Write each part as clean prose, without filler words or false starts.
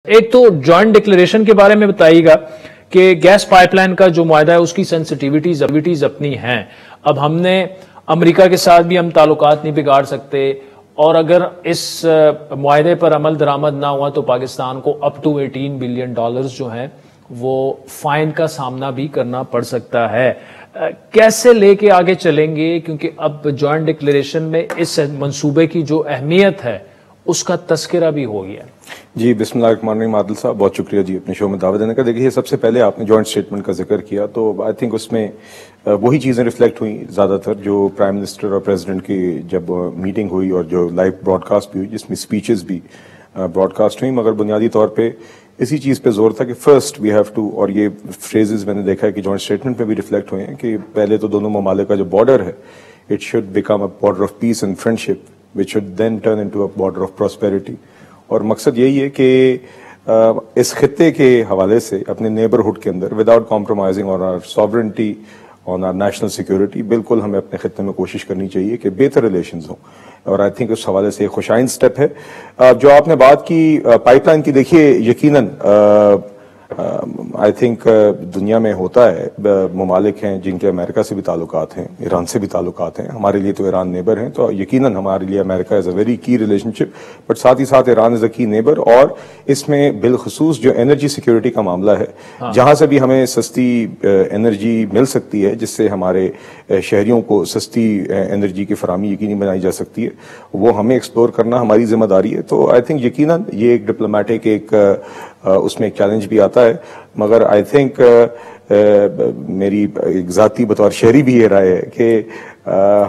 ایک تو joint declaration کے بارے میں بتائیے گا کہ گیس پائپ لائن کا جو معاہدہ ہے اس کی سینسٹیوٹیز اپنی ہیں. اب ہم نے امریکہ کے ساتھ بھی ہم تعلقات نہیں بگاڑ سکتے، اور اگر اس معاہدے پر عمل درآمد نہ ہوا تو پاکستان کو اپ ٹو $18 بلین جو ہیں وہ فائن کا سامنا بھی کرنا پڑ سکتا ہے. کیسے لے کے آگے چلیں گے؟ کیونکہ اب جوائنٹ ڈکلیریشن میں اس منصوبے کی جو اہمیت ہے اس کا تذکرہ بھی ہو گیا. جی بسم اللہ الرحمن الرحیم. عادل صاحب بہت شکریہ جی اپنے شو میں دعوت دینے کا. دیکھیے سب سے پہلے آپ نے جوائنٹ اسٹیٹمنٹ کا ذکر کیا تو آئی تھنک اس میں وہی چیزیں ریفلیکٹ ہوئیں زیادہ تر جو پرائم منسٹر اور پریزیڈنٹ کی جب میٹنگ ہوئی اور جو لائیو براڈ کاسٹ بھی ہوئی جس میں اسپیچز بھی براڈ کاسٹ ہوئی، مگر بنیادی طور پہ اسی چیز پہ زور تھا کہ فرسٹ وی ہیو ٹو، اور یہ فریزز میں نے دیکھا ہے کہ جوائنٹ اسٹیٹمنٹ میں بھی ریفلیکٹ ہوئے ہیں کہ پہلے تو دونوں ممالک کا جو بارڈر ہے it should become a border of peace and friendship which should then turn into a border of prosperity. اور مقصد یہی ہے کہ اس خطے کے حوالے سے اپنے نیبرہڈ کے اندر without compromising on our sovereignty on our national security, بالکل ہمیں اپنے خطے میں کوشش کرنی چاہیے کہ بہتر ریلیشنز ہوں، اور آئی تھنک اس حوالے سے ایک خوشائن سٹیپ ہے. جو آپ نے بات کی پائپ لائن کی، دیکھیے یقیناً آئی تھنک دنیا میں ہوتا ہے ممالک ہیں جن کے امریکہ سے بھی تعلقات ہیں، ایران سے بھی تعلقات ہیں. ہمارے لیے تو ایران نیبر ہیں، تو یقیناً ہمارے لیے امریکہ از اے ویری کی ریلیشن شپ، بٹ ساتھ ہی ساتھ ایران از اے کی نیبر. اور اس میں بالخصوص جو انرجی سیکورٹی کا معاملہ ہے، جہاں سے بھی ہمیں سستی انرجی مل سکتی ہے جس سے ہمارے شہریوں کو سستی انرجی کی فراہمی یقینی بنائی جا سکتی ہے، وہ ہمیں ایکسپلور کرنا ہماری ذمہ داری ہے. تو آئی تھنک یقیناً یہ ایک ڈپلومیٹک ایک اس میں ایک چیلنج بھی آتا ہے، مگر آئی تھنک میری ایک ذاتی بطور شہری بھی یہ رائے ہے کہ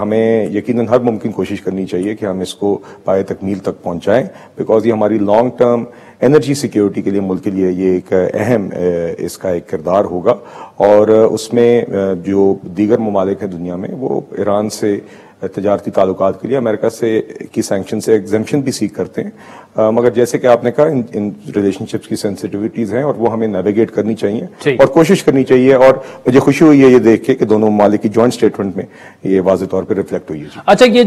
ہمیں یقیناً ہر ممکن کوشش کرنی چاہیے کہ ہم اس کو پائے تکمیل تک پہنچائیں، بیکاز یہ ہماری لانگ ٹرم انرجی سیکیورٹی کے لیے ملک کے لیے یہ ایک اہم اس کا ایک کردار ہوگا. اور اس میں جو دیگر ممالک ہیں دنیا میں وہ ایران سے تجارتی تعلقات کے لیے امریکہ سے کی سینکشن سے ایگزمپشن بھی سیکھ کرتے ہیں، مگر جیسے کہ آپ نے کہا ان ریلیشن شپس کی سینسٹیوٹیز ہیں اور وہ ہمیں نیویگیٹ کرنی چاہیے اور کوشش کرنی چاہیے. اور مجھے خوشی ہوئی ہے یہ دیکھ کے کہ دونوں ممالک کی جوائنٹ اسٹیٹمنٹ میں یہ واضح طور پہ ریفلیکٹ ہوئی ہے. اچھا، یہ